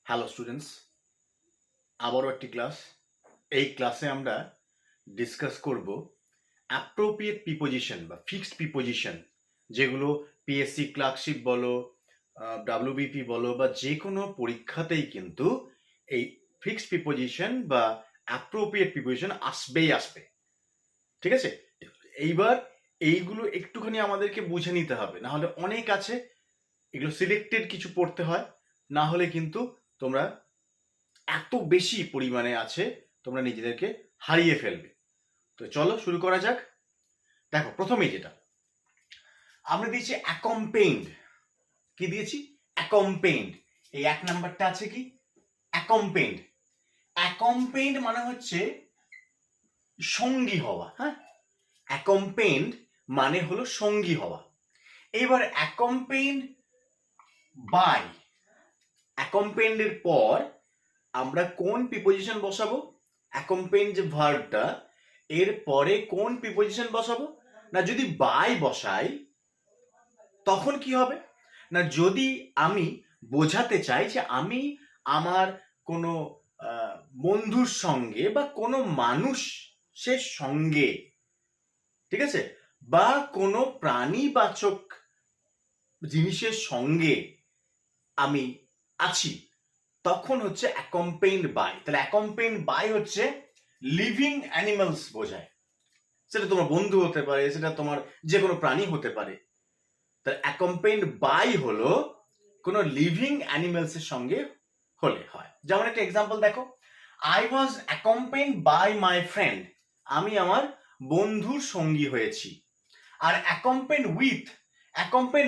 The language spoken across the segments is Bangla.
হ্যালো স্টুডেন্টস, আবারও একটি ক্লাস। এই ক্লাসে আমরা ডিসকাস করব অ্যাপ্রোপ্রিয়েট প্রিপোজিশন বা ফিক্সড প্রিপোজিশন, যেগুলো পিএসসি ক্লার্কশিপ বলো, ডাব্লিউবিপি বলো বা যে কোনো পরীক্ষাতেই কিন্তু এই ফিক্সড প্রিপোজিশন বা অ্যাপ্রোপ্রিয়েট প্রিপোজিশন আসবে। ঠিক আছে? এইবার এইগুলো একটুখানি আমাদেরকে বুঝে নিতে হবে, না হলে অনেক আছে, এগুলো সিলেক্টেড কিছু পড়তে হয়, না হলে কিন্তু তোমরা এত বেশি পরিমাণে আছে, তোমরা নিজেদেরকে হারিয়ে ফেলবে। তো চলো শুরু করা যাক। দেখো, প্রথমেই যেটা আমরা দিয়েছি অ্যাকম্পেইন্ড। কি দিয়েছি? অ্যাকম্পেইন্ড। এই এক নাম্বারটা আছে কি? অ্যাকম্পেইন্ড। অ্যাকম্পেইন্ড মানে হচ্ছে সঙ্গী হওয়া। হ্যাঁ, অ্যাকম্পেইন্ড মানে হলো সঙ্গী হওয়া। এবার অ্যাকম্পেইন্ড বাই, অ্যাকম্পেইন্ডের পর আমরা কোন প্রিপোজিশন বসাবো? অ্যাকম্পেইন্ড যে ভার্বটা, এর পরে কোন প্রিপোজিশন বসাবো? না, যদি বাই বসাই তখন কি হবে? না, যদি আমি বোঝাতে চাই যে আমি আমার কোনো বন্ধুর সঙ্গে বা কোনো মানুষের সঙ্গে, ঠিক আছে, বা কোনো প্রাণীবাচক জিনিসের সঙ্গে আমি আছি, তখন হচ্ছে অ্যাকম্পেইন্ড বাই। তাহলে অ্যাকম্পেইন্ড বাই হচ্ছে লিভিং অ্যানিমালস বোঝায়। সেটা তোমার বন্ধু হতে পারে, সেটা তোমার যে কোনো প্রাণী হতে পারে। তাহলে অ্যাকম্পেইন্ড বাই হলো কোনো লিভিং অ্যানিমালস এর সঙ্গে হলে হয়। যেমন একটা এক্সাম্পল দেখো, I was accompanied by my friend, আমি আমার বন্ধুর সঙ্গী হয়েছি। আর অ্যাকম্পেইন্ড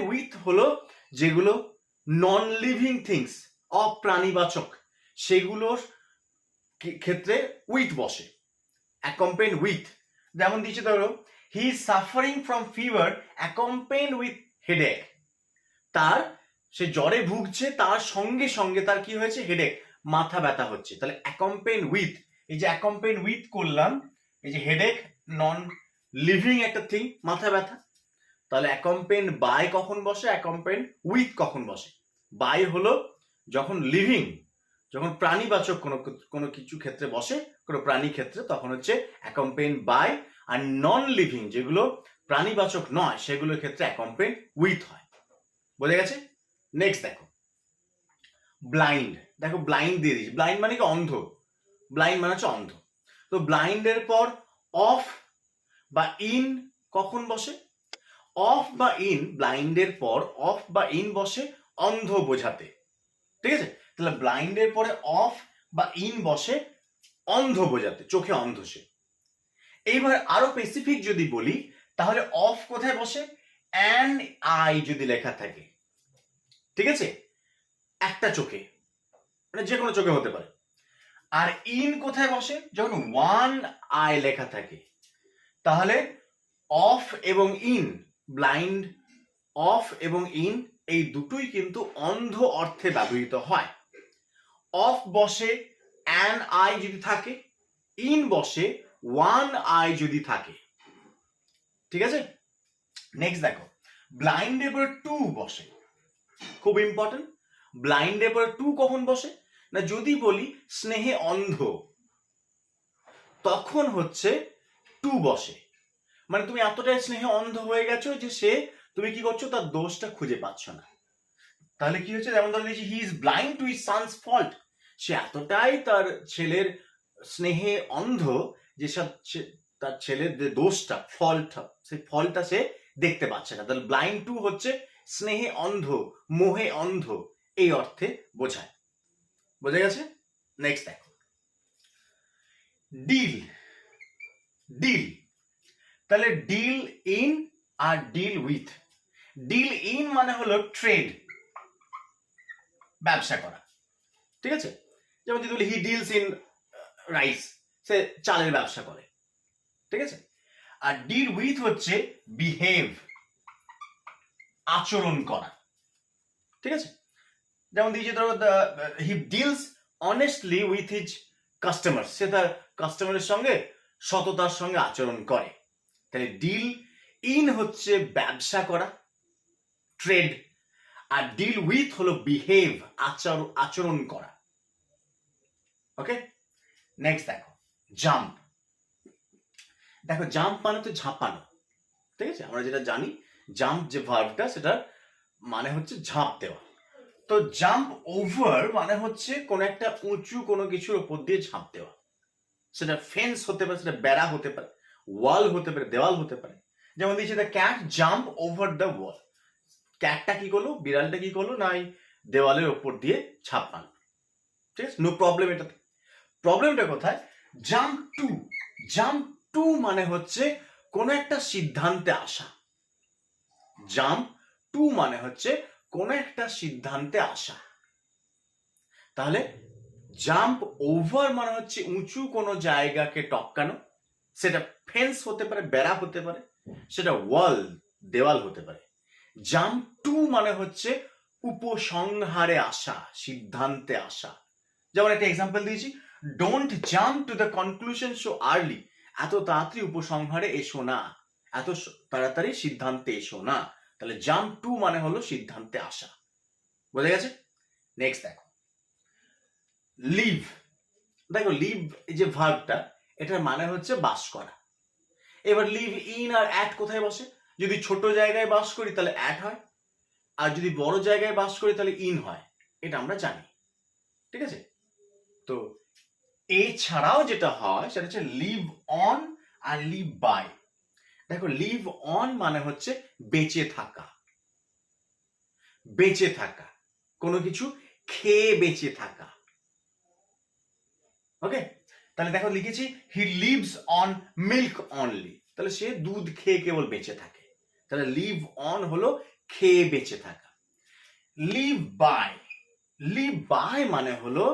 উইথ হলো যেগুলো নন লিভিং থিংস, অপ্রাণীবাচক, সেগুলোর ক্ষেত্রে উইথ বসে। অ্যাকম্পেইন্ড উইথ, যেমন দিচ্ছে ধরো, he is suffering from fever accompanied with headache, তার সে জ্বরে ভুগছে, তার সঙ্গে সঙ্গে তার কি হয়েছে? হেডেক, মাথা ব্যথা হচ্ছে। তাহলে অ্যাকম্পেইন্ড উইথ, এই যে অ্যাকম্পেইন্ড উইথ করলাম, এই যে হেডেক নন লিভিং একটা থিং, মাথা ব্যথা। তাহলে অ্যাকম্পেইন্ড বাই কখন বসে, অ্যাকম্পেইন্ড উইথ কখন বসে? বাই হলো যখন লিভিং, যখন প্রাণীবাচক কোনো কোনো কিছু ক্ষেত্রে বসে, কোনো প্রাণী ক্ষেত্রে, তখন হচ্ছে অ্যাকম্পেইন্ড বাই। আর নন লিভিং যেগুলো প্রাণীবাচক নয়, সেগুলোর ক্ষেত্রে অ্যাকম্পেইন্ড উইথ হয়। বোঝা গেছে? নেক্সট দেখো, ব্লাইন্ড। দেখো, ব্লাইন্ড দিয়ে দিয়েছি। ব্লাইন্ড মানে কি? অন্ধ। ব্লাইন্ড মানে হচ্ছে অন্ধ। তো ব্লাইন্ডের পর অফ বা ইন কখন বসে? অফ বা ইন, ব্লাইন্ডের পর অফ বা ইন বসে অন্ধ বোঝাতে। ঠিক আছে? তাহলে ব্লাইন্ডের পরে অফ বা ইন বসে অন্ধ বোঝাতে, চোখে অন্ধ সে। এইবার আরো স্পেসিফিক যদি বলি, তাহলে অফ কোথায় বসে? অ্যান আই যদি লেখা থাকে, ঠিক আছে, একটা চোখে, মানে যে কোনো চোখে হতে পারে। আর ইন কোথায় বসে? যখন ওয়ান আই লেখা থাকে। তাহলে অফ এবং ইন, ব্লাইন্ড, অফ এবং ইন, এই দুটোই কিন্তু অন্ধ অর্থে ব্যবহৃত হয়। অফ বসে অ্যান আই যদি থাকে, ইন বসে ওয়ান আই যদি থাকে। ঠিক আছে? নেক্সট দেখো, ব্লাইন্ডের পরে টু বসে, খুব ইম্পর্টেন্ট। ব্লাইন্ডের পরে টু কখন বসে? না, যদি বলি স্নেহে অন্ধ, তখন হচ্ছে টু বসে। মানে তুমি এতটাই স্নেহে অন্ধ হয়ে গেছো যে সে, তুমি কি করছো, তার দোষটা খুঁজে পাচ্ছ না। তাহলে কি হচ্ছে? যেমন ধরো, he is blind to his son's fault, সে এতটাই তার ছেলের স্নেহে অন্ধ যে তার ছেলের যে দোষটা, ফল্ট, সেই ফলটা সে দেখতে পাচ্ছে না। তাহলে ব্লাইন্ড টু হচ্ছে স্নেহে অন্ধ, মোহে অন্ধ, এই অর্থে বোঝায়। বোঝা গেছে? নেক্সট দেখো, ডিল। ডিল, তাহলে ডিল ইন আর ডিল উইথ। ডিল ইন মানে হলো ট্রেড, ব্যবসা করা। ঠিক আছে? যেমন যদি বলি হি ডিলস ইন রাইস, সে চালের ব্যবসা করে। ঠিক আছে? আর ডিল উইথ হচ্ছে বিহেভ, আচরণ করা। ঠিক আছে? যেমন দিয়েছে ধরো, he deals honestly with his customer, সে তার কাস্টমারের সঙ্গে সততার সঙ্গে আচরণ করে। তাহলে ডিল ইন হচ্ছে ব্যবসা করা, ট্রেড। আর ডিল উইথ হলো বিহেভ, আচরণ করা। ওকে, নেক্সট দেখো জাম্প। দেখো জাম্প মানে তো ঝাঁপানো, ঠিক আছে? আমরা যেটা জানি জাম্প যে ভার্বটা সেটার মানে হচ্ছে ঝাঁপ দেওয়া। তো জাম্প ওভার মানে হচ্ছে কোন একটা উঁচু কোনো কিছুর উপর দিয়ে ঝাঁপ দেওয়া। সেটা ফেন্স হতে পারে, সেটা বেড়া হতে পারে, ওয়াল হতে পারে, দেওয়াল হতে পারে। যেমন দিয়েছে the cat jump over the wall. ক্যাটটা কি করলো, বিড়ালটা কি করলো না, দেওয়ালের ওপর দিয়ে ঝাঁপ মারল, ঠিক আছে? নো প্রবলেম এটাতে। প্রবলেমটা কোথায়? Jump to. জাম্প টু মানে হচ্ছে কোন একটা সিদ্ধান্তে আসা। জাম্প টু মানে হচ্ছে কোন একটা সিদ্ধান্তে আসা। তাহলে জাম্প ওভার মানে হচ্ছে উঁচু কোনো জায়গাকে টপকানো, সেটা ফেন্স হতে পারে, বেড়া হতে পারে, সেটা ওয়াল দেওয়াল হতে পারে। জাম্প টু মানে হচ্ছে উপসংহারে আসা, সিদ্ধান্তে আসা। যেমন একটা এক্সাম্পল দিয়েছি, don't jump to the conclusion so early. এত তাড়াতাড়ি উপসংহারে এসো না, এত তাড়াতাড়ি সিদ্ধান্তে এসো না। তাহলে জাম্প টু মানে হলো সিদ্ধান্তে আসা। বোঝা গেছে? নেক্সট দেখো লিভ। দেখো লিভ যে ভার্বটা, এটার মানে হচ্ছে বাস করা। এবার লিভ ইন আর অ্যাট কোথায় বসে? যদি ছোট জায়গায় বাস করি তাহলে অ্যাট হয়, আর যদি বড় জায়গায় বাস করি তাহলে ইন হয়। এটা আমরা জানি, ঠিক আছে? তো এছাড়াও যেটা হয় সেটা হচ্ছে লিভ অন আর লিভ বাই। দেখো লিভ অন মানে হচ্ছে বেঁচে থাকা, বেঁচে থাকা, কোনো কিছু খেয়ে বেঁচে থাকা। ওকে, তাহলে দেখো লিখেছি he lives on milk only, তাহলে সে দুধ খেয়ে কেবল বেঁচে থাকে। তাহলে লিভ অন হলো খেয়ে বেঁচে থাকা। লিভ বাই, লিভ বাই মানে হলো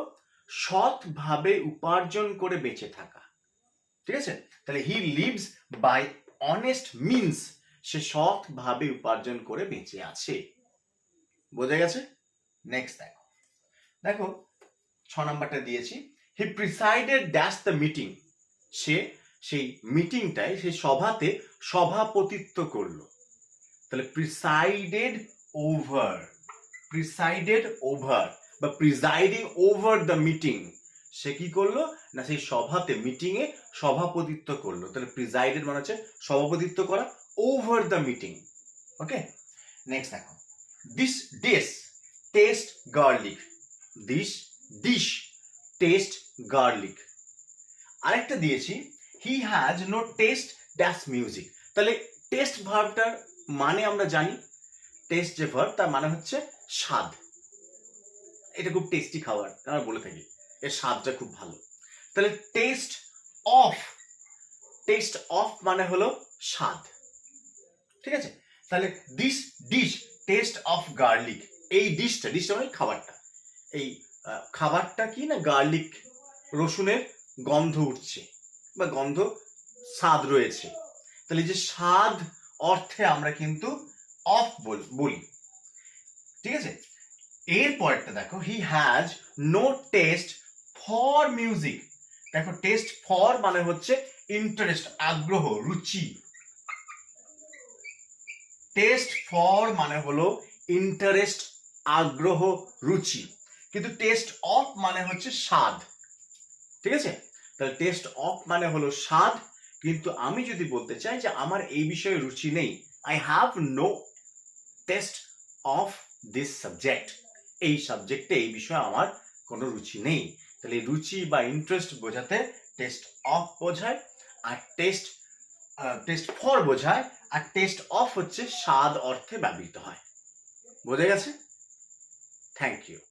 সৎভাবে উপার্জন করে বেঁচে থাকা, ঠিক আছে? তাহলে he lives by honest means, সে সৎভাবে উপার্জন করে বেঁচে আছে। বোঝা গেছে? নেক্সট দেখো, দেখো 6 নাম্বারটা দিয়েছি, হি প্রিসাইডেড ড্যাশ দ্য মিটিং। সে সেই মিটিংটায়, সেই সভাতে সভাপতিত্ব করলো। তাহলে প্রিসাইডেড ওভার, প্রিসাইডেড ওভার বা প্রিসাইডিং ওভার দ্য মিটিং। সে কি করলো না, সেই সভাতে মিটিং এ সভাপতিত্ব করলো। তাহলে প্রিসাইডেড মানে হচ্ছে সভাপতিত্ব করা, over the meeting. Okay, next দেখো this dish taste garlic. This dish taste garlic. আরেকটা দিয়েছি he has no taste dash music. তাহলে টেস্ট ভার্বটার মানে আমরা জানি, টেস্ট যে ভার্ব তার মানে হচ্ছে স্বাদ। এটা খুব টেস্টি খাবার, আমরা বলে থাকি এর স্বাদটা খুব ভালো। তাহলে টেস্ট অফ, টেস্ট অফ মানে হলো স্বাদ, ঠিক আছে? তাহলে this dish test of garlic. এই ডিশটা, ডিশটা মানে খাবারটা, এই খাবারটা কি না, গার্লিক রসুনের গন্ধ উঠছে বা গন্ধ স্বাদ রয়েছে। তাহলে যে স্বাদ অর্থে আমরা কিন্তু অফ বলি, ঠিক আছে? এর পরেরটা দেখো he has no taste for music. দেখো টেস্ট ফর মানে হচ্ছে ইন্টারেস্ট, আগ্রহ, রুচি। টেস্ট ফর মানে হলো ইন্টারেস্ট, আগ্রহ, রুচি। কিন্তু টেস্ট অফ মানে হচ্ছে স্বাদ, ঠিক আছে? তাহলে টেস্ট অফ মানে হলো স্বাদ। কিন্তু আমি যদি বলতে চাই যে আমার এই বিষয়ে রুচি নেই, I have no taste of this subject, এই সাবজেক্টে, এই বিষয়ে আমার কোনো রুচি নেই। তাহলে রুচি বা ইন্টারেস্ট বোঝাতে টেস্ট অফ বোঝায়, আর টেস্ট ফর বোঝায়, আর টেস্ট অফ হচ্ছে স্বাদ অর্থে ব্যবহৃত হয়। বোঝা গেছে? Thank you.